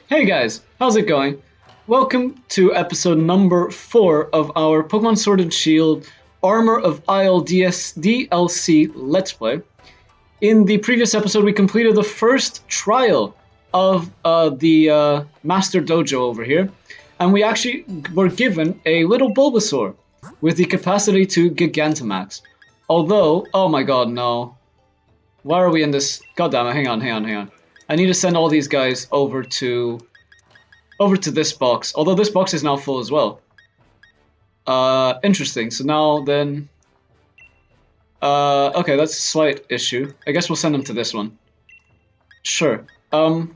Hey guys, how's it going? Welcome to episode number 4 of our Pokemon Sword and Shield Armor of Isle DLC Let's Play. In the previous episode, we completed the first trial of the Master Dojo over here, and we actually were given a little Bulbasaur with the capacity to Gigantamax. Although, oh my god, no. Why are we in this? God damn it, hang on. I need to send all these guys over to this box. Although this box is now full as well. Interesting. So now then, okay, that's a slight issue. I guess we'll send them to this one. Sure. I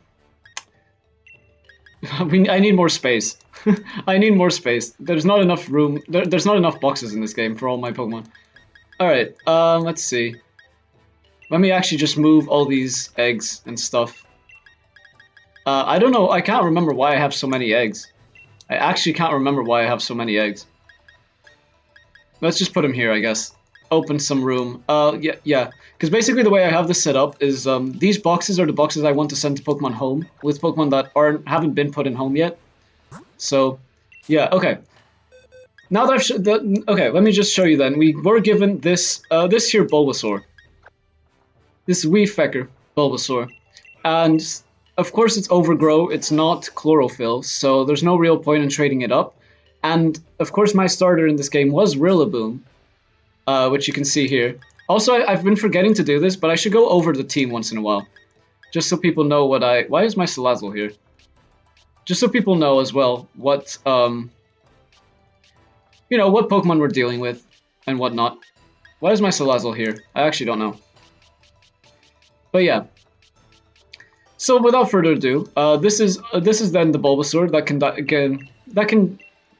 need more space. I need more space. There's not enough room. There's not enough boxes in this game for all my Pokemon. All right. Let's see. Let me actually just move all these eggs and stuff. I don't know. I can't remember why I have so many eggs. I actually can't remember why I have so many eggs. Let's just put them here, I guess. Open some room. Yeah. Because basically the way I have this set up is these boxes are the boxes I want to send to Pokemon home with Pokemon that haven't been put in home yet. So, yeah. Okay. Now that okay, let me just show you then. We were given this this here Bulbasaur. This wee fecker Bulbasaur, and of course it's overgrow, it's not chlorophyll, so there's no real point in trading it up. And of course my starter in this game was Rillaboom, which you can see here. Also, I've been forgetting to do this, but I should go over the team once in a while. Just so people know what why is my Salazzle here? Just so people know as well what, you know, what Pokemon we're dealing with and whatnot. Why is my Salazzle here? I actually don't know. But yeah. So without further ado, this is then the Bulbasaur that can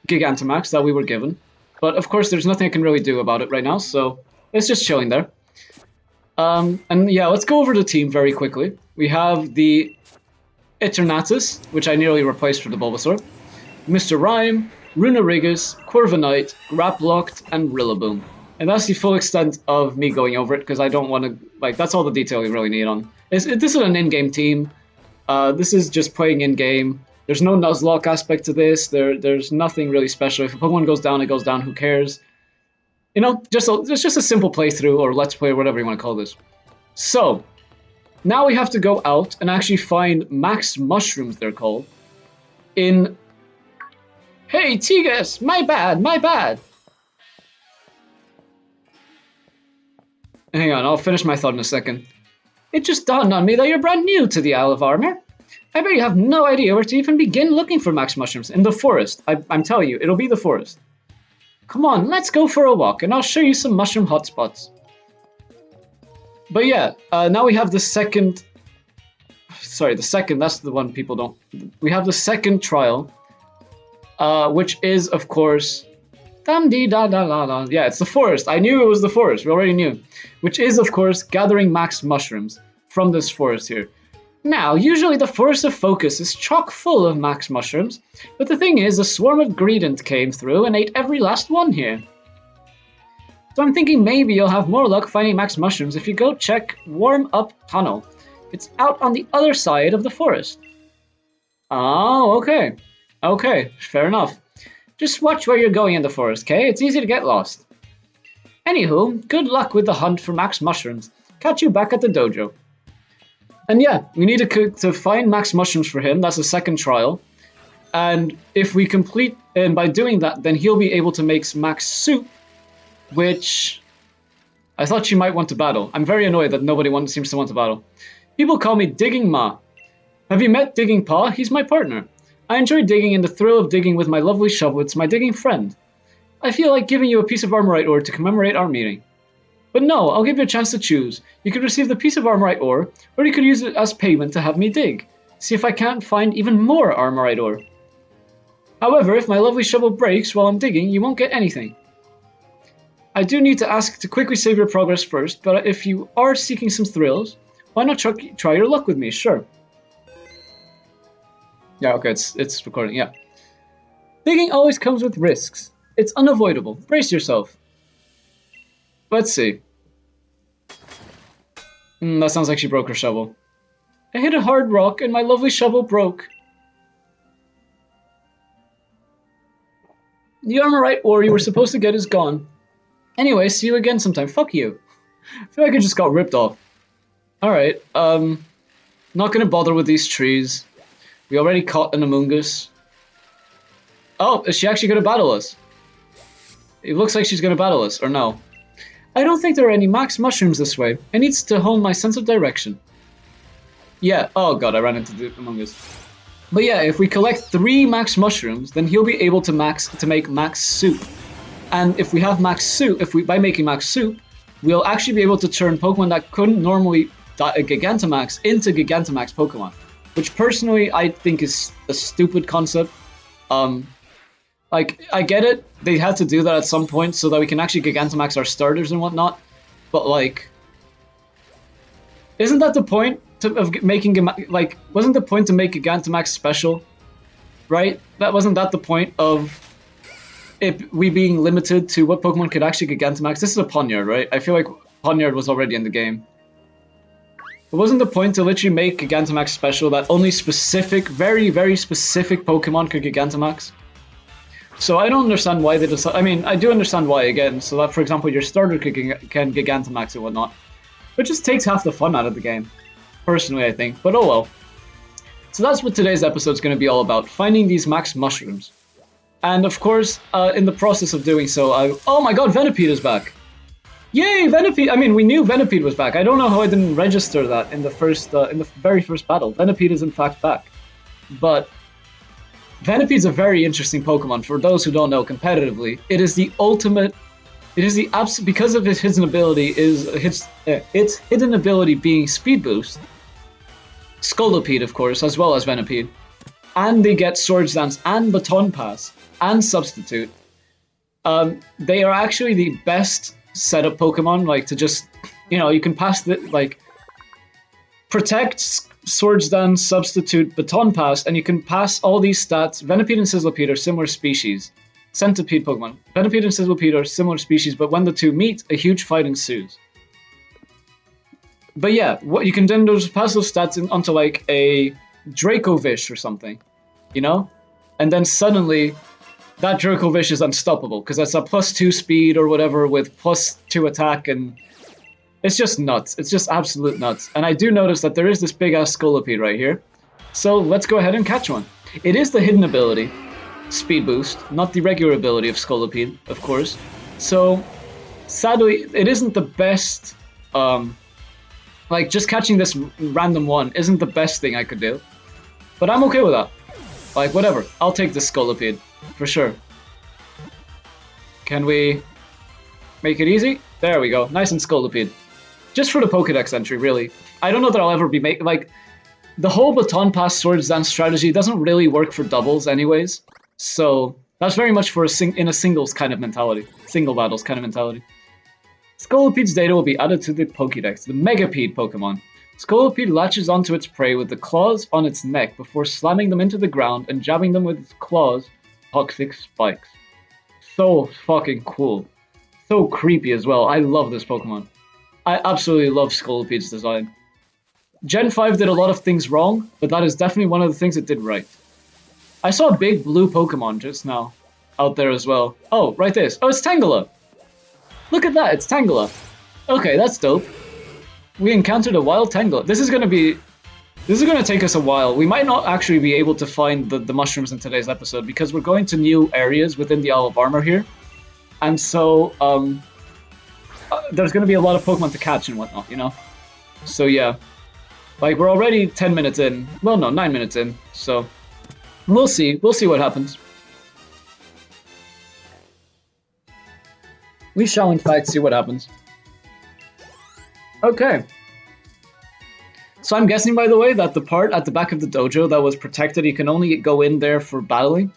Gigantamax that we were given. But of course, there's nothing I can really do about it right now, so it's just chilling there. And yeah, let's go over the team very quickly. We have the Eternatus, which I nearly replaced for the Bulbasaur, Mr. Rhyme, Runerigus, Corviknight, Graplocked, and Rillaboom. And that's the full extent of me going over it, because I don't want to, like, that's all the detail we really need on. This is an in-game team. This is just playing in-game. There's no Nuzlocke aspect to this. There's nothing really special. If a Pokemon goes down, it goes down. Who cares? You know, it's just a simple playthrough, or Let's Play, or whatever you want to call this. So, now we have to go out and actually find Max Mushrooms, they're called, in... Hey, Tigas! My bad! Hang on, I'll finish my thought in a second. It just dawned on me that you're brand new to the Isle of Armor. I bet you have no idea where to even begin looking for Max Mushrooms. In the forest. I'm telling you, it'll be the forest. Come on, let's go for a walk, and I'll show you some mushroom hotspots. But yeah, now we have the second... Sorry, the second, that's the one people don't... We have the second trial, which is, of course... Dum-dee-da-da-da-da. Yeah, it's the forest. I knew it was the forest. We already knew. Which is, of course, gathering max mushrooms from this forest here. Now, usually the Forest of Focus is chock full of max mushrooms, but the thing is, a swarm of Greedent came through and ate every last one here. So I'm thinking maybe you'll have more luck finding max mushrooms if you go check Warm Up Tunnel. It's out on the other side of the forest. Oh, okay. Okay, fair enough. Just watch where you're going in the forest, okay? It's easy to get lost. Anywho, good luck with the hunt for max mushrooms. Catch you back at the dojo. And yeah, we need to find max mushrooms for him. That's the second trial. And if we complete, and by doing that, then he'll be able to make max soup, which I thought she might want to battle. I'm very annoyed that nobody seems to want to battle. People call me Digging Ma. Have you met Digging Pa? He's my partner. I enjoy digging, and the thrill of digging with my lovely shovel. It's my digging friend. I feel like giving you a piece of Armorite ore to commemorate our meeting. But no, I'll give you a chance to choose. You could receive the piece of Armorite ore, or you could use it as payment to have me dig. See if I can't find even more Armorite ore. However, if my lovely shovel breaks while I'm digging, you won't get anything. I do need to ask to quickly save your progress first, but if you are seeking some thrills, why not try your luck with me? Sure. Yeah, okay, it's recording, yeah. Digging always comes with risks. It's unavoidable. Brace yourself. Let's see. That sounds like she broke her shovel. I hit a hard rock and my lovely shovel broke. The armorite ore you were supposed to get is gone. Anyway, see you again sometime. Fuck you. I feel like I just got ripped off. Alright, not gonna bother with these trees. We already caught an Amoongus. Oh, is she actually gonna battle us? It looks like she's gonna battle us, or no? I don't think there are any max mushrooms this way. I need to hone my sense of direction. Yeah, oh god, I ran into the Amoongus. But yeah, if we collect 3 max mushrooms, then he'll be able to make max soup. And if we have max soup, by making max soup, we'll actually be able to turn Pokemon that couldn't normally Gigantamax into Gigantamax Pokemon. Which personally I think is a stupid concept. Like, I get it, they had to do that at some point so that we can actually Gigantamax our starters and whatnot. But like, isn't that the point of making, like, wasn't the point to make Gigantamax special? Right? Wasn't that the point of we being limited to what Pokemon could actually Gigantamax? This is a Ponyard, right? I feel like Ponyard was already in the game. But wasn't the point to literally make Gigantamax special that only specific, very, very specific Pokemon could Gigantamax? So I don't understand why they decided. I mean, I do understand why, again, so that, for example, your starter can Gigantamax and whatnot. But it just takes half the fun out of the game, personally, I think. But oh well. So that's what today's episode is going to be all about, finding these max mushrooms. And of course, in the process of doing so, oh my god, Venipede is back! Yay, Venipede! I mean, we knew Venipede was back. I don't know how I didn't register that in the very first battle. Venipede is in fact back. But Venipede's a very interesting Pokemon. For those who don't know competitively, it is the ultimate. It is the because of its hidden ability its hidden ability being Speed Boost. Scolipede, of course, as well as Venipede, and they get Swords Dance and Baton Pass and Substitute. They are actually the best setup Pokemon. Like to just, you can pass the Protect, Swords Dance, Substitute, Baton Pass, and you can pass all these stats. Venipede and Sizzlipede are similar species. Centipede Pokemon. Venipede and Sizzlipede are similar species, but when the two meet, a huge fight ensues. But yeah, what you can then just pass those stats onto like a Dracovish or something, and then suddenly that Dracovish is unstoppable because that's a +2 speed or whatever with +2 attack, and it's just nuts. It's just absolute nuts. And I do notice that there is this big ass Scolipede right here, so let's go ahead and catch one. It is the hidden ability, Speed Boost, not the regular ability of Scolipede, of course. So sadly, it isn't the best. Like, just catching this random one isn't the best thing I could do. But I'm okay with that. Like, whatever. I'll take this Scolipede. For sure. Can we make it easy? There we go. Nice and Scolipede. Just for the Pokedex entry, really. I don't know that I'll ever be like, the whole Baton Pass Swords Dance strategy doesn't really work for doubles anyways. So, that's very much for in a singles kind of mentality. Single battles kind of mentality. Scolipede's data will be added to the Pokédex, the Megapede Pokemon. Scolipede latches onto its prey with the claws on its neck before slamming them into the ground and jabbing them with its claws' toxic spikes. So fucking cool. So creepy as well. I love this Pokemon. I absolutely love Scolipede's design. Gen 5 did a lot of things wrong, but that is definitely one of the things it did right. I saw a big blue Pokemon just now out there as well. Oh, right this. Oh, it's Tangela! Look at that, it's Tangela. Okay, that's dope. We encountered a wild Tangela. This is gonna take us a while. We might not actually be able to find the mushrooms in today's episode because we're going to new areas within the Isle of Armor here. And so, there's gonna be a lot of Pokemon to catch and whatnot, So yeah. Like, we're already 10 minutes in. Well, no, 9 minutes in. So, we'll see. We'll see what happens. We shall, in fact, see what happens. Okay. So I'm guessing, by the way, that the part at the back of the dojo that was protected, you can only go in there for battling.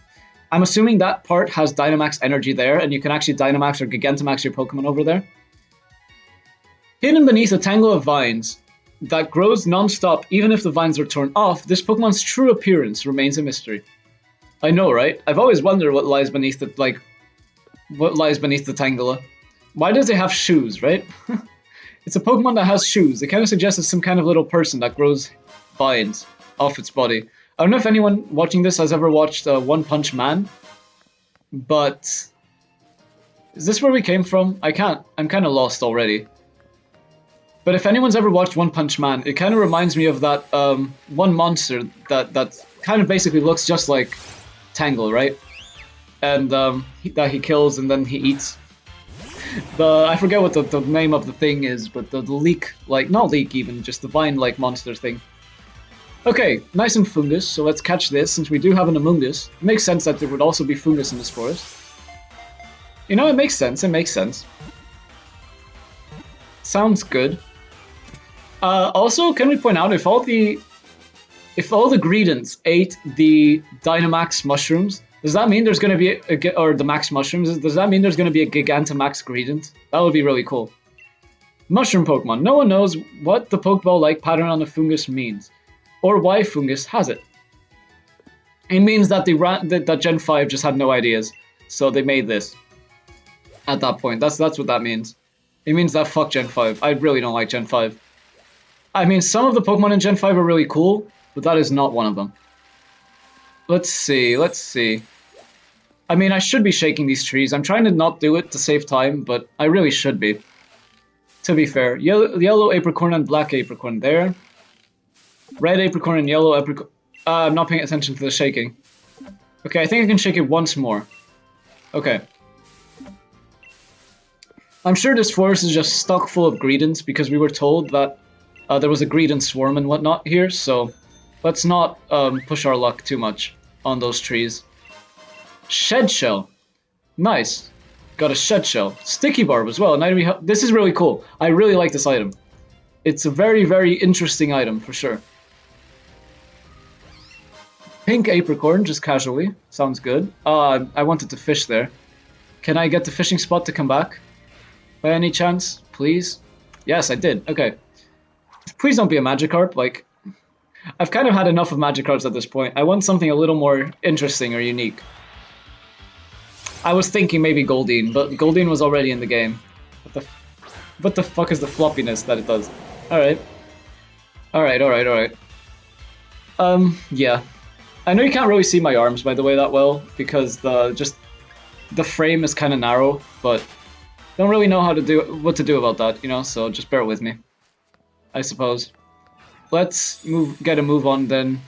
I'm assuming that part has Dynamax energy there, and you can actually Dynamax or Gigantamax your Pokemon over there. Hidden beneath a tangle of vines that grows non-stop even if the vines are torn off, this Pokemon's true appearance remains a mystery. I know, right? I've always wondered what lies beneath the, Tangela. Why does it have shoes, right? It's a Pokemon that has shoes. It kind of suggests it's some kind of little person that grows vines off its body. I don't know if anyone watching this has ever watched One Punch Man. But is this where we came from? I'm kind of lost already. But if anyone's ever watched One Punch Man, it kind of reminds me of that one monster that kind of basically looks just like Tangle, right? And that he kills and then he eats. I forget what the name of the thing is, but the leek, like, not leek even, just the vine-like monster thing. Okay, nice and fungus, so let's catch this, since we do have an Amoongus. It makes sense that there would also be fungus in this forest. You know, it makes sense, it makes sense. Sounds good. Also, can we point out, if all the Greedents ate the Dynamax mushrooms, does that mean there's going to be or the Max mushrooms, does that mean there's going to be a Gigantamax Greedent? That would be really cool. Mushroom Pokemon. No one knows what the Pokeball-like pattern on the fungus means, or why fungus has it. It means that that Gen 5 just had no ideas, so they made this. At that point, that's what that means. It means that fuck Gen 5. I really don't like Gen 5. I mean, some of the Pokemon in Gen 5 are really cool, but that is not one of them. Let's see, let's see. I mean, I should be shaking these trees. I'm trying to not do it to save time, but I really should be. To be fair. Yellow Apricorn and Black Apricorn there. Red Apricorn and Yellow Apricorn. I'm not paying attention to the shaking. Okay, I think I can shake it once more. Okay. I'm sure this forest is just stuck full of Greedents because we were told that there was a Greedent swarm and whatnot here, so let's not push our luck too much on those trees. Shed Shell. Nice. Got a Shed Shell. Sticky Barb as well. This is really cool. I really like this item. It's a very, very interesting item for sure. Pink Apricorn, just casually. Sounds good. I wanted to fish there. Can I get the fishing spot to come back? By any chance? Please? Yes, I did. Okay. Please don't be a Magikarp. Like, I've kind of had enough of Magikarps at this point. I want something a little more interesting or unique. I was thinking maybe Goldeen, but Goldeen was already in the game. What the fuck is the floppiness that it does? Alright. Alright. Yeah. I know you can't really see my arms, by the way, that well, because the frame is kind of narrow, but don't really know what to do about that, you know, so just bear with me, I suppose. Let's get a move on then.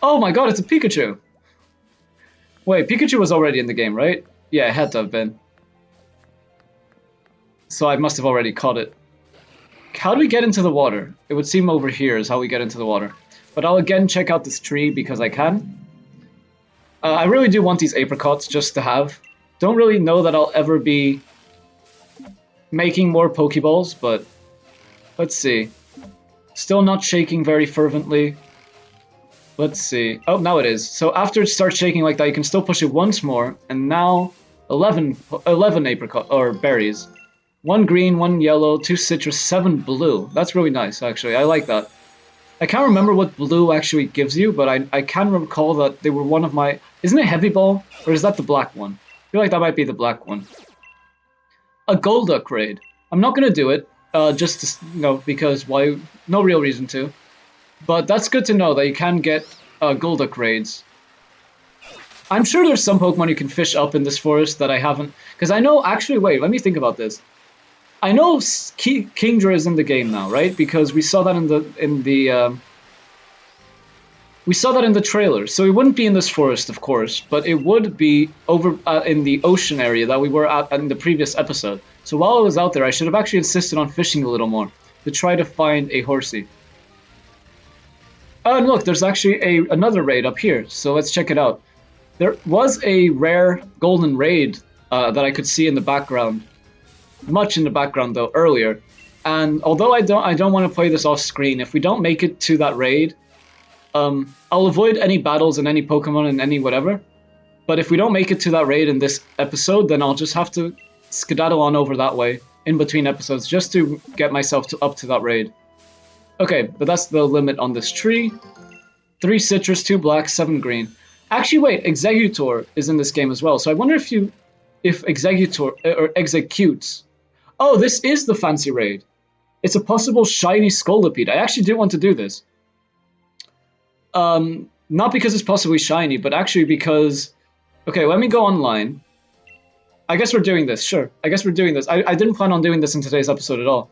Oh my god, it's a Pikachu! Wait, Pikachu was already in the game, right? Yeah, it had to have been. So I must have already caught it. How do we get into the water? It would seem over here is how we get into the water. But I'll again check out this tree because I can. I really do want these apricots just to have. Don't really know that I'll ever be making more Pokeballs, but let's see. Still not shaking very fervently. Let's see. Oh, now it is. So after it starts shaking like that, you can still push it once more, and now 11 apricot or berries. 1 green, 1 yellow, 2 citrus, 7 blue. That's really nice, actually. I like that. I can't remember what blue actually gives you, but I can recall that they were one of my... Isn't it Heavy Ball? Or is that the black one? I feel like that might be the black one. A Golduck raid. I'm not going to do it, just to, you know, because why? No real reason to. But that's good to know that you can get Golduck raids. I'm sure there's some Pokemon you can fish up in this forest that I haven't... Because I know... Actually, wait, let me think about this. I know Kingdra is in the game now, right? Because we saw that we saw that in the trailer. So it wouldn't be in this forest, of course, but it would be over in the ocean area that we were at in the previous episode. So while I was out there, I should have actually insisted on fishing a little more to try to find a Horsey. Oh, and look, there's actually another raid up here, so let's check it out. There was a rare golden raid that I could see in the background. Much in the background though earlier, and although I don't want to play this off screen, if we don't make it to that raid, I'll avoid any battles and any Pokemon and any whatever. But if we don't make it to that raid in this episode, then I'll just have to skedaddle on over that way in between episodes just to get myself up to that raid. Okay, but that's the limit on this tree. 3 citrus, 2 black, 7 green. Actually, wait, Executor is in this game as well, so I wonder if Executor or executes. Oh, this is the fancy raid. It's a possible shiny Scolipede. I actually do want to do this. Not because it's possibly shiny, but actually because Okay, let me go online. I guess we're doing this, sure. I guess we're doing this. I didn't plan on doing this in today's episode at all.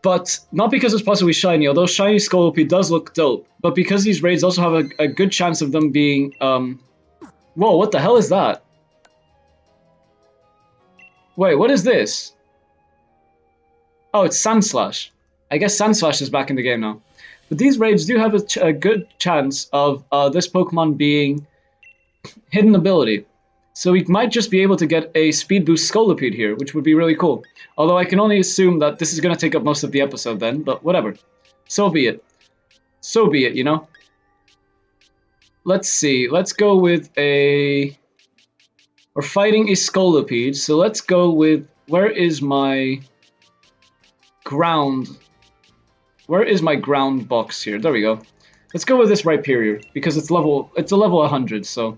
But not because it's possibly shiny, although shiny Scolipede does look dope, but because these raids also have a good chance of them being, Whoa, what the hell is that? Wait, what is this? Oh, it's Sandslash. I guess Sandslash is back in the game now. But these raids do have a good chance of this Pokemon being hidden ability. So we might just be able to get a Speed Boost Scolipede here, which would be really cool. Although I can only assume that this is going to take up most of the episode then, but whatever. So be it. So be it, you know? Let's see. Let's go with a... We're fighting a Scolipede, so let's go with... Where is my... ground... Where is my ground box here? There we go. Let's go with this Rhyperior, because it's a level 100, so...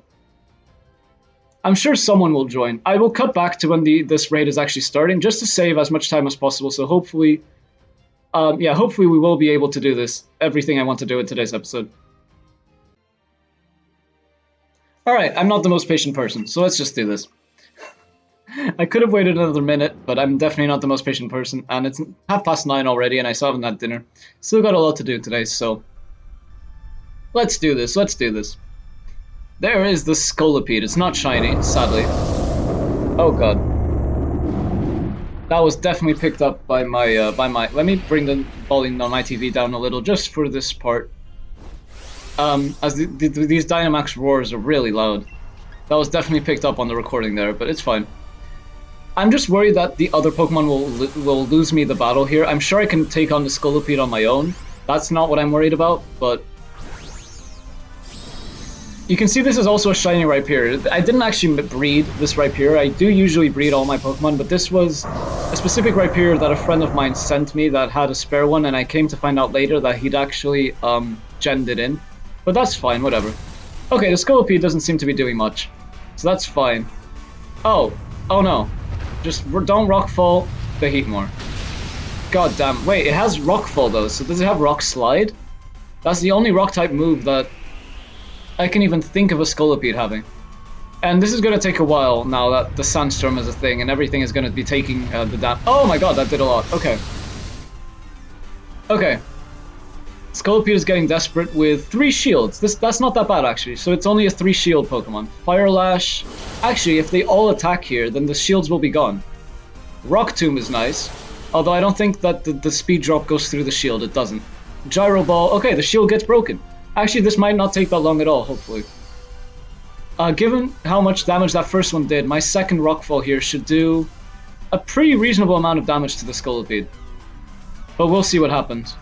I'm sure someone will join. I will cut back to when this raid is actually starting, just to save as much time as possible, so hopefully... yeah, hopefully we will be able to do this. Everything I want to do in today's episode. Alright, I'm not the most patient person, so let's just do this. I could have waited another minute, but I'm definitely not the most patient person, and it's 9:30 already, and I still haven't had dinner. Still got a lot to do today, so... Let's do this, let's do this. There is the Scolipede. It's not shiny, sadly. Oh god. That was definitely picked up by my, Let me bring the volume on my TV down a little, just for this part. As these Dynamax roars are really loud. That was definitely picked up on the recording there, but it's fine. I'm just worried that the other Pokemon will lose me the battle here. I'm sure I can take on the Scolipede on my own. That's not what I'm worried about, but... You can see this is also a shiny Rhyperior. I didn't actually breed this Rhyperior. I do usually breed all my Pokemon, but this was a specific Rhyperior that a friend of mine sent me that had a spare one, and I came to find out later that he'd actually genned it in. But that's fine, whatever. Okay, the Scolipede doesn't seem to be doing much, so that's fine. Oh no. Just don't Rockfall the Heatmore. God damn. Wait, it has Rockfall though, so does it have Rock Slide? That's the only Rock-type move that I can even think of a Scolipede having. And this is going to take a while now that the Sandstorm is a thing and everything is going to be taking the damage. Oh my god, that did a lot. Okay. Okay. Scolipede is getting desperate with 3 shields. That's not that bad actually, so it's only a 3 shield Pokemon. Fire Lash. Actually, if they all attack here, then the shields will be gone. Rock Tomb is nice, although I don't think that the speed drop goes through the shield, it doesn't. Gyro Ball. Okay, the shield gets broken. Actually, this might not take that long at all, hopefully. Given how much damage that first one did, my second Rockfall here should do a pretty reasonable amount of damage to the Scolipede. But we'll see what happens.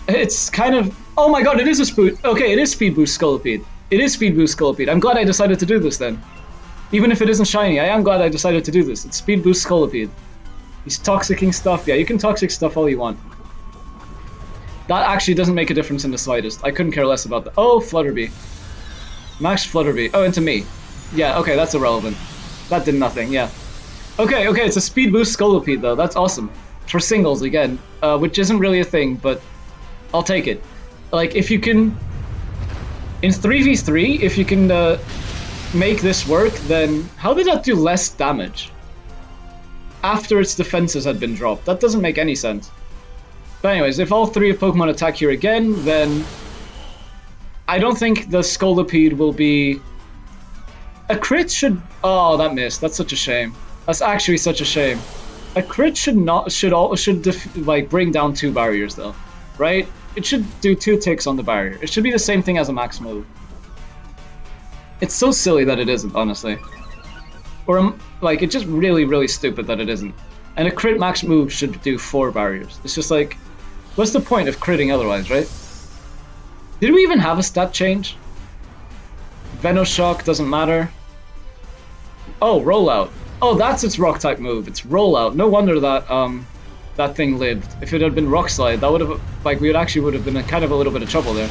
It's kind of... Oh my god, it is a Speed... Okay, it is Speed Boost Scolipede. It is Speed Boost Scolipede. I'm glad I decided to do this then. Even if it isn't shiny, I am glad I decided to do this. It's Speed Boost Scolipede. He's toxicking stuff. Yeah, you can toxic stuff all you want. That actually doesn't make a difference in the slightest. I couldn't care less about that. Oh, Flutterby. Max Flutterby. Oh, into me. Yeah, okay, that's irrelevant. That did nothing, yeah. Okay, it's a Speed Boost Scolipede though. That's awesome. For singles again, which isn't really a thing, but I'll take it. Like, if you can... In 3v3, if you can make this work, then how did that do less damage? After its defenses had been dropped. That doesn't make any sense. But anyways, if all 3 of Pokemon attack here again, then... I don't think the Scolipede will be... A crit should... Oh, that missed. That's such a shame. That's actually such a shame. A crit should like bring down 2 barriers though, right? It should do 2 ticks on the barrier. It should be the same thing as a max move. It's so silly that it isn't, honestly. Or like, it's just really, really stupid that it isn't. And a crit max move should do 4 barriers. It's just like, what's the point of critting otherwise, right? Did we even have a stat change? Venoshock doesn't matter. Oh, Rollout. Oh, that's its rock type move. It's Rollout. No wonder that that thing lived. If it had been Rock Slide, that would have, like, we would have been in kind of a little bit of trouble there.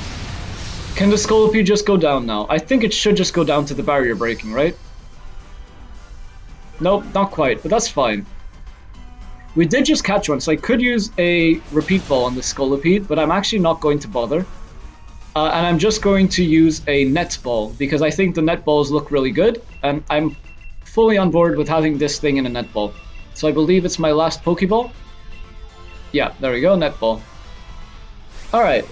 Can the Scolipede just go down now? I think it should just go down to the barrier breaking, right? Nope, not quite, but that's fine. We did just catch one, so I could use a Repeat Ball on the Scolipede, but I'm actually not going to bother. And I'm just going to use a netball because I think the netballs look really good, and I'm fully on board with having this thing in a netball. So I believe it's my last Pokeball. Yeah, there we go, netball. Alright,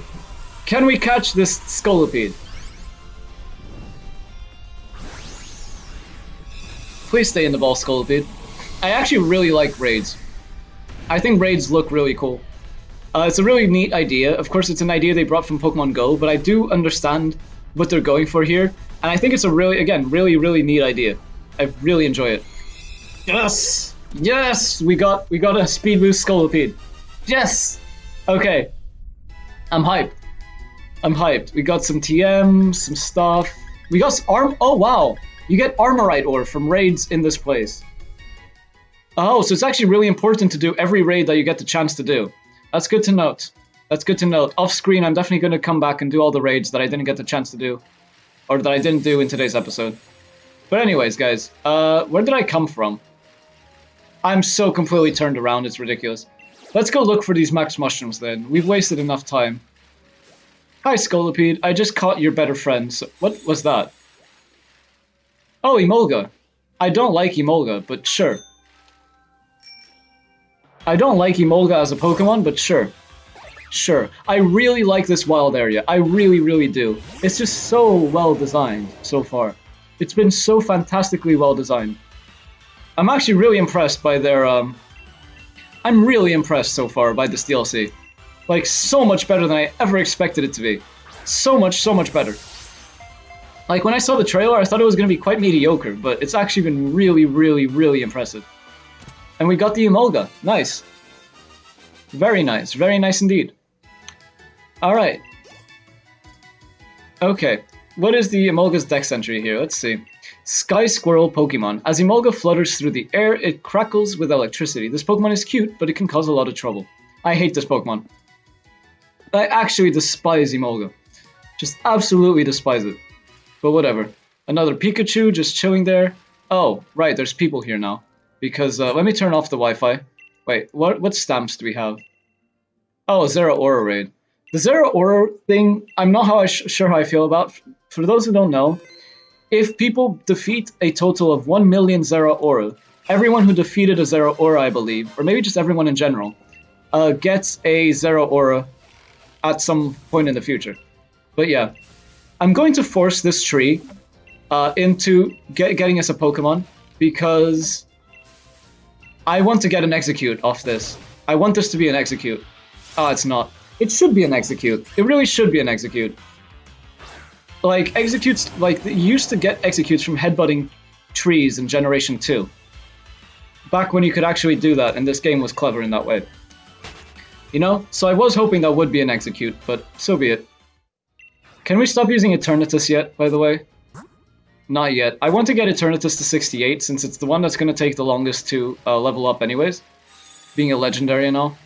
can we catch this Scolipede? Please stay in the ball, Scolipede. I actually really like raids. I think raids look really cool. It's a really neat idea. Of course, it's an idea they brought from Pokemon Go, but I do understand what they're going for here. And I think it's a really, again, really neat idea. I really enjoy it. Yes! Yes! We got a speed boost Scolipede. Yes! Okay. I'm hyped. I'm hyped. We got some TM, some stuff. We got some oh wow! You get Armorite ore from raids in this place. Oh, so it's actually really important to do every raid that you get the chance to do. That's good to note. That's good to note. Off screen, I'm definitely going to come back and do all the raids that I didn't get the chance to do. Or that I didn't do in today's episode. But anyways, guys, where did I come from? I'm so completely turned around, it's ridiculous. Let's go look for these max mushrooms then. We've wasted enough time. Hi, Scolipede. I just caught your better friend. So what was that? Oh, Emolga. I don't like Emolga, but sure. I don't like Emolga as a Pokemon, but sure. Sure. I really like this wild area. I really do. It's just so well designed so far. It's been so fantastically well designed. I'm actually really impressed by their, I'm really impressed so far by this DLC. Like, so much better than I ever expected it to be. So much better. Like, when I saw the trailer, I thought it was going to be quite mediocre, but it's actually been really impressive. And we got the Emolga. Nice. Very nice indeed. Alright. Okay, what is the Emolga's dex entry here? Let's see. Sky Squirrel Pokemon. As Emolga flutters through the air, it crackles with electricity. This Pokemon is cute, but it can cause a lot of trouble. I hate this Pokemon. I actually despise Emolga. Just absolutely despise it. But whatever. Another Pikachu just chilling there. Oh, right, there's people here now. Because, let me turn off the Wi-Fi. Wait, what stamps do we have? Oh, Zeraora raid. The Zeraora thing, I'm not sure how I feel about. For those who don't know, if people defeat a total of 1 million Zeraora, everyone who defeated a Zeraora, I believe, or maybe just everyone in general, gets a Zeraora at some point in the future. But yeah, I'm going to force this tree into getting us a Pokemon, because I want to get an Execute off this. I want this to be an Execute. Ah, it's not. It should be an Execute. It really should be an Execute. Like, Executes, like, you used to get Executes from headbutting trees in Generation 2. Back when you could actually do that, and this game was clever in that way. You know? So I was hoping that would be an Execute, but so be it. Can we stop using Eternatus yet, by the way? Not yet. I want to get Eternatus to 68, since it's the one that's going to take the longest to level up anyways. Being a legendary and all.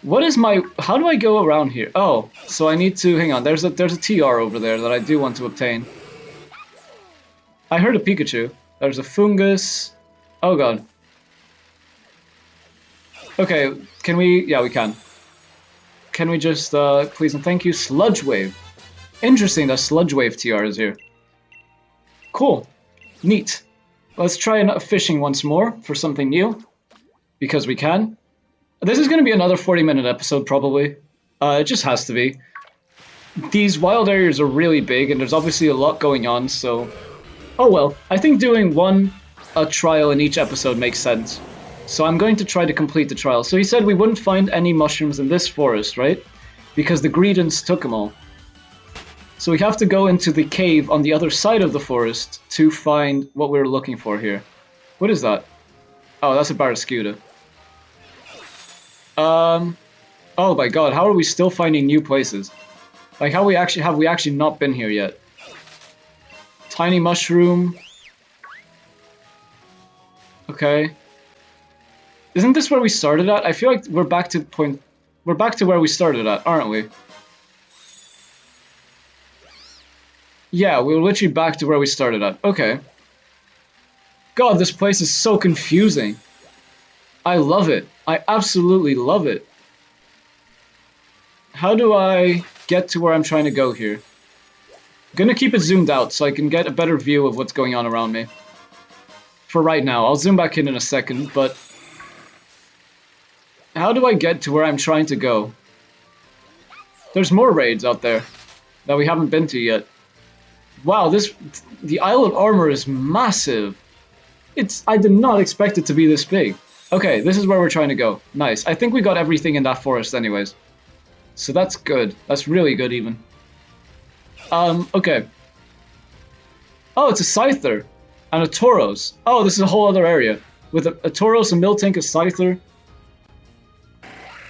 What is my... How do I go around here? Oh, so I need to... Hang on, there's a TR over there that I do want to obtain. I heard a Pikachu. There's a Fungus. Oh god. Okay, can we... Yeah, we can. Can we just, please and thank you, Sludge Wave. Interesting that Sludge Wave TR is here. Cool. Neat. Let's try fishing once more for something new. Because we can. This is going to be another 40-minute episode, probably. It just has to be. These wild areas are really big, and there's obviously a lot going on, so... Oh well, I think doing a trial in each episode makes sense. So I'm going to try to complete the trial. So he said we wouldn't find any mushrooms in this forest, right? Because the Greedents took them all. So we have to go into the cave on the other side of the forest to find what we're looking for here. What is that? Oh, that's a Barraskewda. Oh my god, how are we still finding new places? Like, have we actually not been here yet? Tiny mushroom. Okay. Isn't this where we started at? I feel like we're back to where we started at, aren't we? Yeah, we're literally back to where we started at. Okay. God, this place is so confusing. I love it. I absolutely love it. How do I... get to where I'm trying to go here. I'm gonna keep it zoomed out so I can get a better view of what's going on around me. For right now, I'll zoom back in a second, but... how do I get to where I'm trying to go? There's more raids out there that we haven't been to yet. Wow, the Isle of Armor is massive. I did not expect it to be this big. Okay, this is where we're trying to go. Nice. I think we got everything in that forest anyways. So that's good. That's really good even. Okay. Oh, it's a Scyther. And a Tauros. Oh, this is a whole other area. With a Tauros, a Miltank, a Scyther.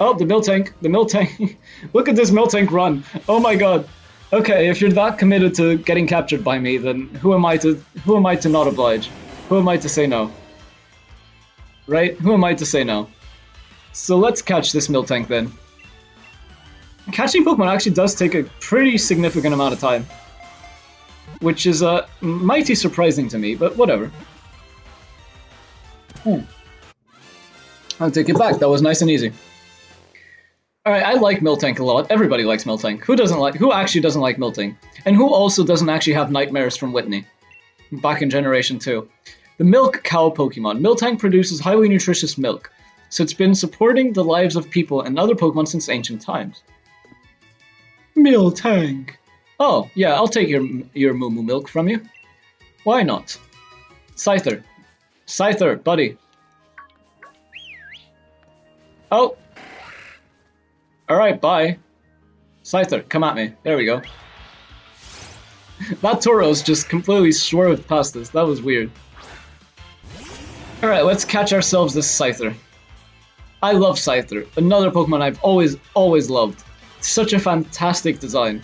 Oh, the Miltank. The Miltank. Look at this Miltank run. Oh my god. Okay, if you're that committed to getting captured by me, then who am I to not oblige? Who am I to say no? Right? Who am I to say no? So let's catch this Miltank then. Catching Pokemon actually does take a pretty significant amount of time. Which is mighty surprising to me, but whatever. I'll take it back, that was nice and easy. Alright, I like Miltank a lot. Everybody likes Miltank. Who actually doesn't like Miltank? And who also doesn't actually have nightmares from Whitney? Back in Generation 2. The milk cow Pokemon. Miltank produces highly nutritious milk, so it's been supporting the lives of people and other Pokemon since ancient times. Miltank. Oh, yeah, I'll take your Moo Moo milk from you. Why not? Scyther. Scyther, buddy. Oh. Alright, bye. Scyther, come at me. There we go. That Tauros just completely swerved past us. That was weird. Alright, let's catch ourselves this Scyther. I love Scyther. Another Pokemon I've always loved. Such a fantastic design.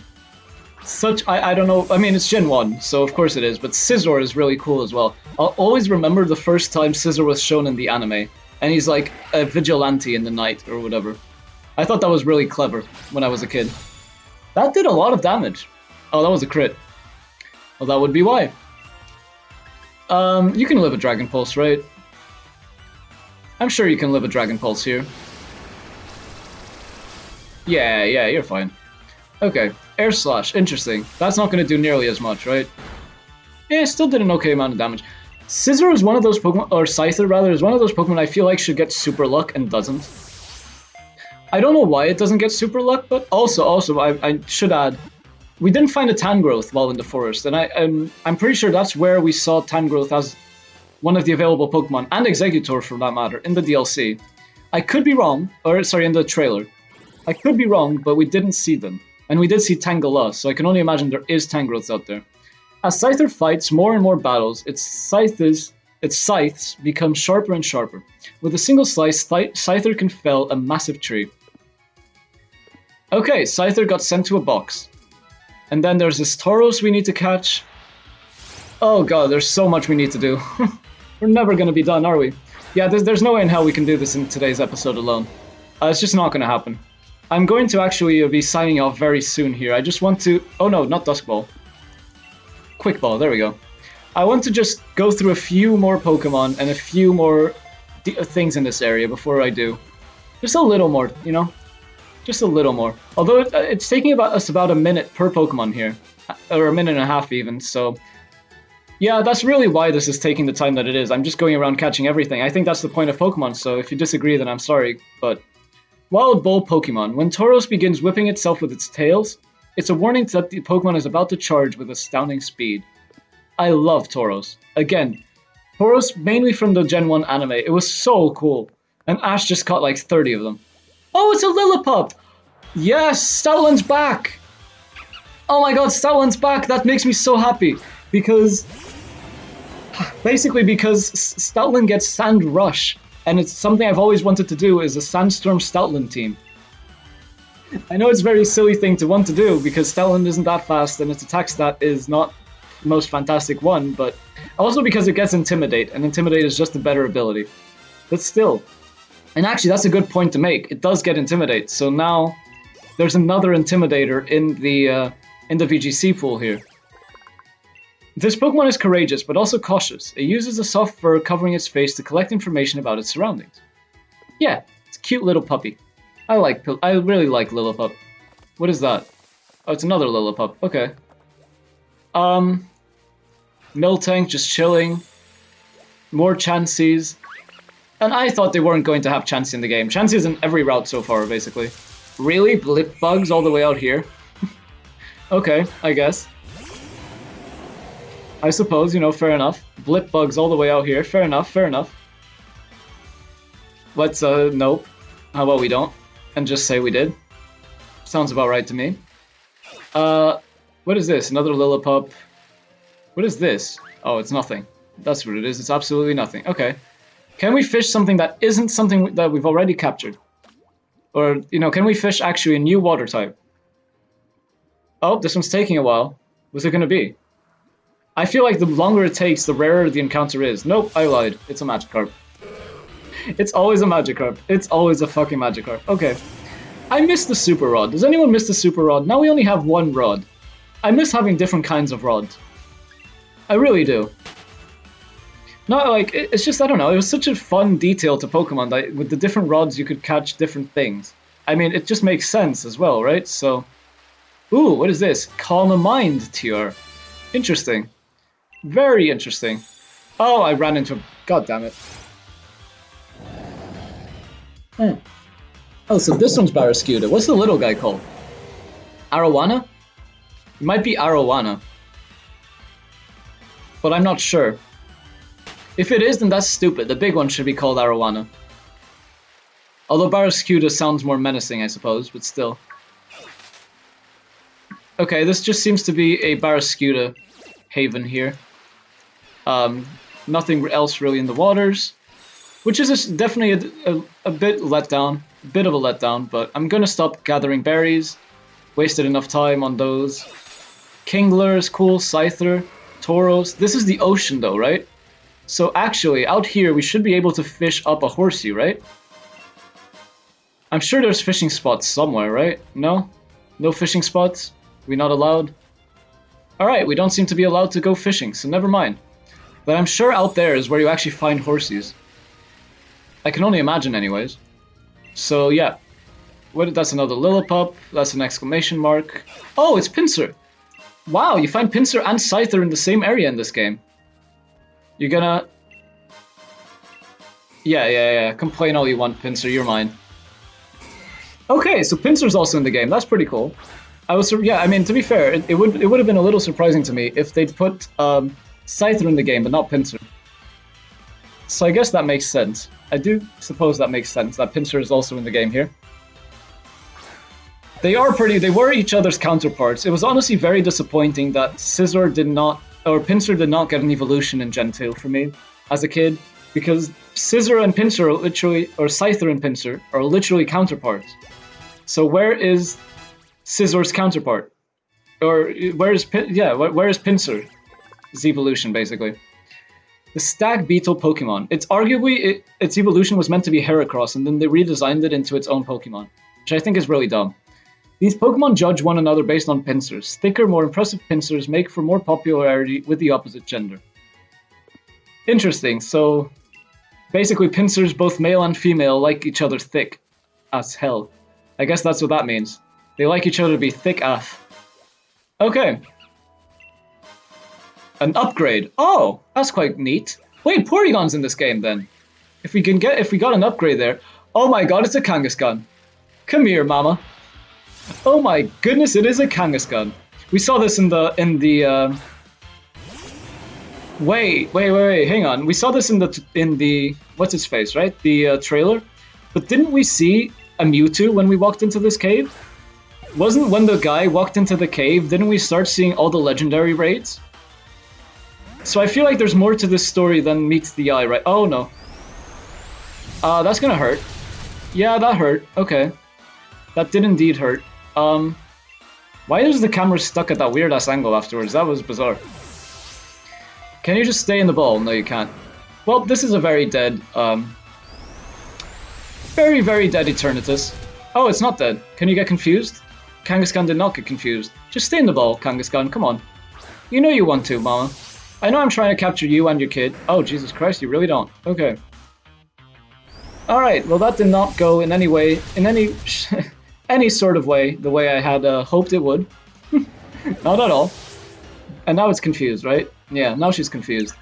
I don't know, I mean it's Gen 1, so of course it is, but Scyther is really cool as well. I'll always remember the first time Scyther was shown in the anime, and he's like a vigilante in the night or whatever. I thought that was really clever when I was a kid. That did a lot of damage. Oh, that was a crit. Well, that would be why. You can live a Dragon Pulse, right? I'm sure you can live a Dragon Pulse here. Yeah, you're fine. Okay, Air Slash, interesting. That's not going to do nearly as much, right? Yeah, it still did an okay amount of damage. Scyther is one of those Pokemon, or Scyther rather, is one of those Pokemon I feel like should get Super Luck and doesn't. I don't know why it doesn't get Super Luck, but also I should add, we didn't find a Tangrowth while in the forest, and I'm pretty sure that's where we saw Tangrowth as one of the available Pokemon, and Exeggutor for that matter, in the DLC. I could be wrong, or sorry, in the trailer. I could be wrong, but we didn't see them. And we did see Tangela, so I can only imagine there is Tangrowths out there. As Scyther fights more and more battles, its scythes become sharper and sharper. With a single slice, Scyther can fell a massive tree. Okay, Scyther got sent to a box. And then there's this Tauros we need to catch. Oh god, there's so much we need to do. We're never going to be done, are we? Yeah, there's no way in hell we can do this in today's episode alone. It's just not going to happen. I'm going to actually be signing off very soon here. I just want to... Oh no, not Dusk Ball. Quick Ball, there we go. I want to just go through a few more Pokemon and a few more things in this area before I do. Just a little more, you know? Just a little more. Although it's taking us about a minute per Pokemon here. Or a minute and a half even, so... Yeah, that's really why this is taking the time that it is. I'm just going around catching everything. I think that's the point of Pokemon, so if you disagree then I'm sorry, but... Wild Bull Pokemon. When Tauros begins whipping itself with its tails, it's a warning that the Pokemon is about to charge with astounding speed. I love Tauros. Again, Tauros mainly from the Gen 1 anime. It was so cool. And Ash just caught like 30 of them. Oh, it's a Lillipup! Yes, Stoutland's back! Oh my god, Stoutland's back! That makes me so happy. Because... Basically because Stoutland gets Sand Rush. And it's something I've always wanted to do is a Sandstorm Stoutland team. I know it's a very silly thing to want to do because Stoutland isn't that fast and its attack stat is not the most fantastic one, but also because it gets Intimidate, and Intimidate is just a better ability. But still. And actually that's a good point to make. It does get Intimidate, so now there's another Intimidator in the VGC pool here. This Pokemon is courageous, but also cautious. It uses a soft fur covering its face to collect information about its surroundings. Yeah, it's a cute little puppy. I really like Lillipup. What is that? Oh, it's another Lillipup. Okay. Miltank just chilling. More Chanseys. And I thought they weren't going to have Chansey in the game. Chansey is in every route so far, basically. Really? Blip Bugs all the way out here? Okay, I guess. I suppose, you know, fair enough. Blip Bugs all the way out here. Fair enough, fair enough. Let's, nope. How about we don't? And just say we did. Sounds about right to me. What is this? Another Lillipup. What is this? Oh, it's nothing. That's what it is. It's absolutely nothing. Okay. Can we fish something that isn't something that we've already captured? Or, you know, can we fish actually a new water type? Oh, this one's taking a while. What's it gonna be? I feel like the longer it takes, the rarer the encounter is. Nope, I lied. It's a Magikarp. It's always a Magikarp. It's always a fucking Magikarp. Okay. I miss the Super Rod. Does anyone miss the Super Rod? Now we only have one rod. I miss having different kinds of rods. I really do. Not like, it's just, I don't know, it was such a fun detail to Pokemon that with the different rods you could catch different things. I mean, it just makes sense as well, right? So, ooh, what is this? Calm a Mind TR. Interesting. Very interesting. Oh, I ran into a... God damn it. Oh, so this one's Barraskewda. What's the little guy called? Arowana? It might be Arowana. But I'm not sure. If it is, then that's stupid. The big one should be called Arowana. Although Barraskewda sounds more menacing, I suppose, but still. Okay, this just seems to be a Barraskewda haven here. Nothing else really in the waters. Which is definitely a bit let down. A bit of a letdown, but I'm gonna stop gathering berries. Wasted enough time on those. Kingler is cool, Scyther, Tauros. This is the ocean though, right? So actually, out here we should be able to fish up a Horsey, right? I'm sure there's fishing spots somewhere, right? No? No fishing spots? We not allowed? Alright, we don't seem to be allowed to go fishing, so never mind. But I'm sure out there is where you actually find Horsies. I can only imagine anyways. So yeah. That's another Lillipup, that's an exclamation mark. Oh, it's Pinsir! Wow, you find Pinsir and Scyther in the same area in this game. You're gonna... Yeah. Complain all you want, Pinsir, you're mine. Okay, so Pinsir's also in the game. That's pretty cool. I mean, to be fair, it would have been a little surprising to me if they'd put Scyther in the game, but not Pinsir. So I guess that makes sense. I do suppose that makes sense, that Pinsir is also in the game here. They were each other's counterparts. It was honestly very disappointing that Pinsir did not get an evolution in Gen 2 for me as a kid, because Scyther and Pinsir are literally, or Scyther and Pinsir are literally counterparts. So where is Scythor's counterpart? Or where is Pinsir's evolution, basically? The Stag Beetle Pokemon. It's arguably, its evolution was meant to be Heracross, and then they redesigned it into its own Pokemon, which I think is really dumb. These Pokemon judge one another based on pincers. Thicker, more impressive pincers make for more popularity with the opposite gender. Interesting, so basically pincers, both male and female, like each other thick as hell. I guess that's what that means. They like each other to be thick AF. Okay. An upgrade. Oh, that's quite neat. Wait, Porygon's in this game then. If we got an upgrade there. Oh my god, it's a Kangaskhan. Come here, mama. Oh my goodness, it is a Kangaskhan. We saw this in the Wait, hang on. We saw this in the what's his face, right? The trailer. But didn't we see a Mewtwo when we walked into this cave? Wasn't when the guy walked into the cave, didn't we start seeing all the legendary raids? So I feel like there's more to this story than meets the eye, right? Oh no. That's gonna hurt. Yeah, that hurt. Okay. That did indeed hurt. Why is the camera stuck at that weird-ass angle afterwards? That was bizarre. Can you just stay in the ball? No, you can't. Well, this is a very dead, very, very dead Eternatus. Oh, it's not dead. Can you get confused? Kangaskhan did not get confused. Just stay in the ball, Kangaskhan, come on. You know you want to, mama. I know I'm trying to capture you and your kid. Oh, Jesus Christ, you really don't. Okay. Alright, well that did not go in any way, in any sort of way, the way I had hoped it would. Not at all. And now it's confused, right? Yeah, now she's confused.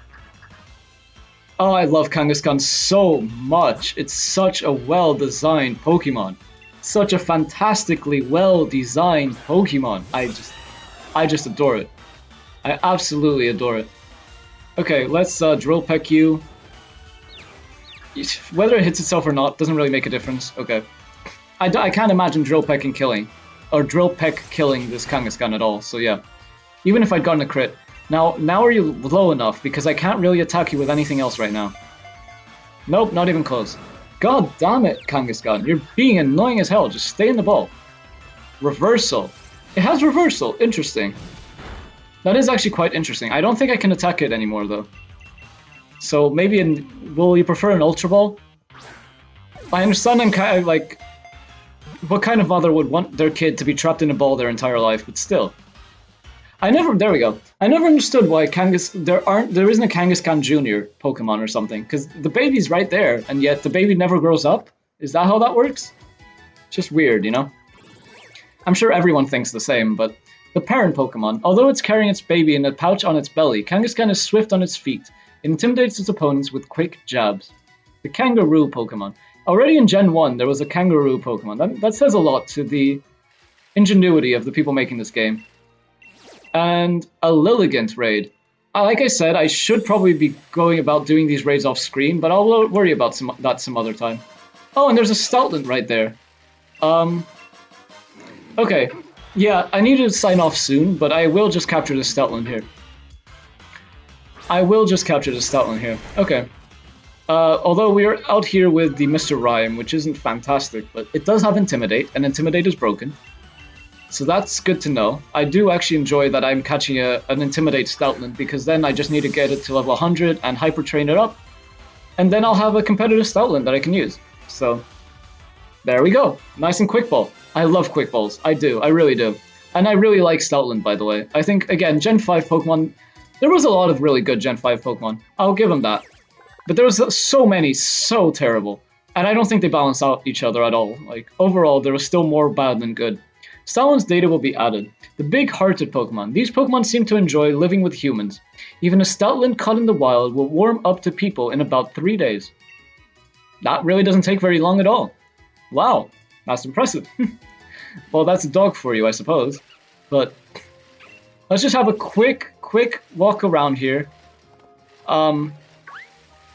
Oh, I love Kangaskhan so much. It's such a well-designed Pokemon. Such a fantastically well-designed Pokemon. I just adore it. I absolutely adore it. Okay, let's Drill Peck you. Whether it hits itself or not doesn't really make a difference. Okay. I can't imagine Drill Peck killing this Kangaskhan at all, so yeah. Even if I'd gotten a crit. Now are you low enough? Because I can't really attack you with anything else right now. Nope, not even close. God damn it, Kangaskhan. You're being annoying as hell. Just stay in the ball. Reversal. It has reversal. Interesting. That is actually quite interesting. I don't think I can attack it anymore, though. So maybe will you prefer an Ultra Ball? I understand I'm kind of like... What kind of mother would want their kid to be trapped in a ball their entire life, but still. There we go. I never understood why there isn't a Kangaskhan Jr. Pokemon or something, because the baby's right there, and yet the baby never grows up? Is that how that works? Just weird, you know? I'm sure everyone thinks the same, but the parent Pokemon, although it's carrying its baby in a pouch on its belly, Kangaskhan is swift on its feet. It intimidates its opponents with quick jabs. The Kangaroo Pokemon. Already in Gen 1, there was a Kangaroo Pokemon. That says a lot to the ingenuity of the people making this game. And a Lilligant raid. Like I said, I should probably be going about doing these raids off screen, but I'll worry about that some other time. Oh, and there's a Stoutland right there. Okay. Yeah, I need to sign off soon, but I will just capture the Stoutland here. Okay. Although we are out here with the Mr. Rhyme, which isn't fantastic, but it does have Intimidate, and Intimidate is broken. So that's good to know. I do actually enjoy that I'm catching an Intimidate Stoutland, because then I just need to get it to level 100 and Hyper Train it up, and then I'll have a competitive Stoutland that I can use. So, there we go. Nice and Quick Ball. I love Quick Balls. I do. I really do. And I really like Stoutland, by the way. I think, again, Gen 5 Pokemon... There was a lot of really good Gen 5 Pokemon. I'll give them that. But there was so many so terrible. And I don't think they balance out each other at all. Like, overall, there was still more bad than good. Stoutland's data will be added. The big-hearted Pokemon. These Pokemon seem to enjoy living with humans. Even a Stoutland caught in the wild will warm up to people in about 3 days. That really doesn't take very long at all. Wow, that's impressive. Well, that's a dog for you, I suppose. But let's just have a quick walk around here.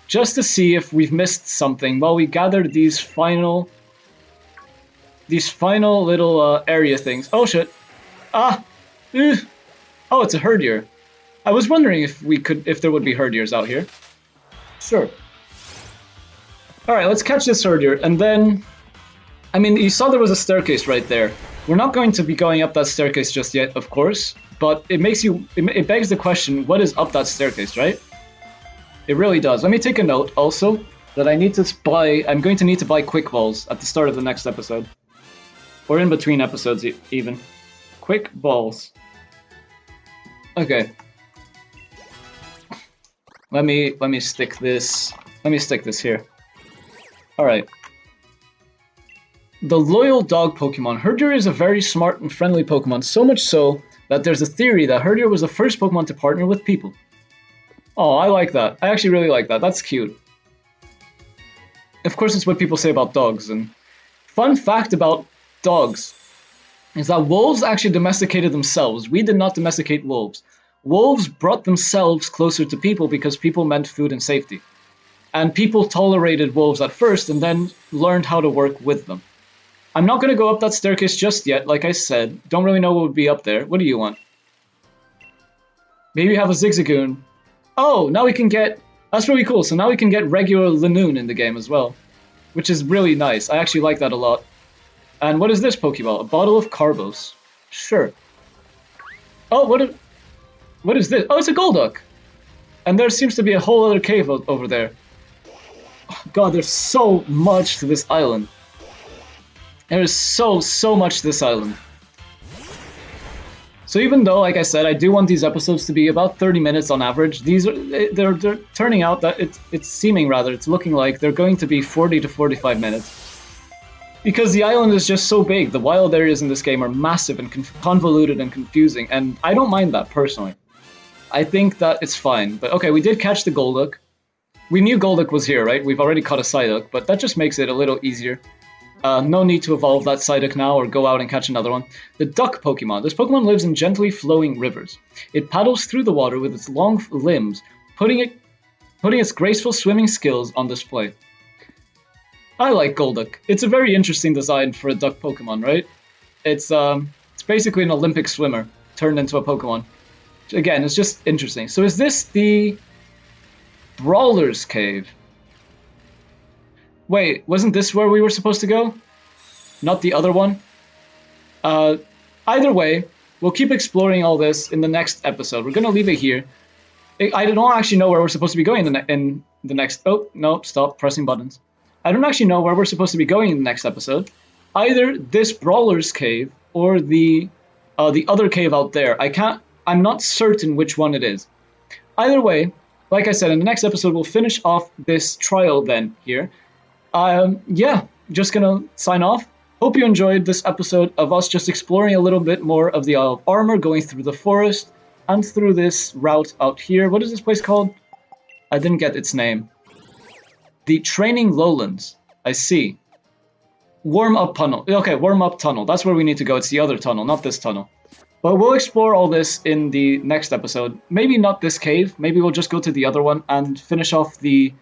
Just to see if we've missed something while we gather these final little area things. Oh shit. Oh, it's a Herdier. I was wondering if there would be Herdiers out here. Sure. Alright, let's catch this Herdier, and then... I mean, you saw there was a staircase right there. We're not going to be going up that staircase just yet, of course, but it begs the question, what is up that staircase, right? It really does. Let me take a note, also, that I'm going to need to buy Quick Balls at the start of the next episode. Or in between episodes, even. Quick Balls. Okay. Let me stick this here. Alright. The loyal dog Pokemon. Herdier is a very smart and friendly Pokemon, so much so that there's a theory that Herdier was the first Pokemon to partner with people. Oh, I like that. I actually really like that. That's cute. Of course, it's what people say about dogs. And fun fact about dogs is that wolves actually domesticated themselves. We did not domesticate wolves. Wolves brought themselves closer to people because people meant food and safety. And people tolerated wolves at first and then learned how to work with them. I'm not going to go up that staircase just yet, like I said. Don't really know what would be up there. What do you want? Maybe have a Zigzagoon. Oh, now we can get... That's really cool. So now we can get regular Lanoon in the game as well. Which is really nice. I actually like that a lot. And what is this Pokeball? A bottle of Carbos. Sure. Oh, what is this? Oh, it's a Golduck! And there seems to be a whole other cave over there. Oh, God, there's so much to this island. There is so much to this island. So even though, like I said, I do want these episodes to be about 30 minutes on average, they're turning out that it's looking like they're going to be 40 to 45 minutes. Because the island is just so big. The wild areas in this game are massive and convoluted and confusing, and I don't mind that personally. I think that it's fine. But okay, we did catch the Golduck. We knew Golduck was here, right? We've already caught a Psyduck, but that just makes it a little easier. No need to evolve that Psyduck now or go out and catch another one. The Duck Pokemon. This Pokemon lives in gently flowing rivers. It paddles through the water with its long limbs, putting its graceful swimming skills on display. I like Golduck. It's a very interesting design for a duck Pokemon, right? It's basically an Olympic swimmer turned into a Pokemon. Again, it's just interesting. So is this the Brawler's Cave? Wait, wasn't this where we were supposed to go? Not the other one? Either way, we'll keep exploring all this in the next episode. We're going to leave it here. I don't actually know where we're supposed to be going in the next... Oh, no, stop pressing buttons. I don't actually know where we're supposed to be going in the next episode. Either this Brawler's Cave or the other cave out there. I'm not certain which one it is. Either way, like I said, in the next episode, we'll finish off this trial then here. Yeah, just gonna sign off. Hope you enjoyed this episode of us just exploring a little bit more of the Isle of Armor, going through the forest and through this route out here. What is this place called? I didn't get its name. The Training Lowlands. I see. Warm-up tunnel. Okay, warm-up tunnel. That's where we need to go. It's the other tunnel, not this tunnel. But we'll explore all this in the next episode. Maybe not this cave. Maybe we'll just go to the other one and finish off the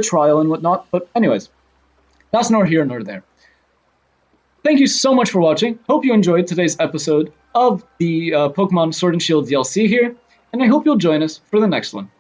trial and whatnot. But anyways, that's nor here nor there. Thank you so much for watching. Hope you enjoyed today's episode of the Pokemon Sword and Shield DLC here. And I hope you'll join us for the next one.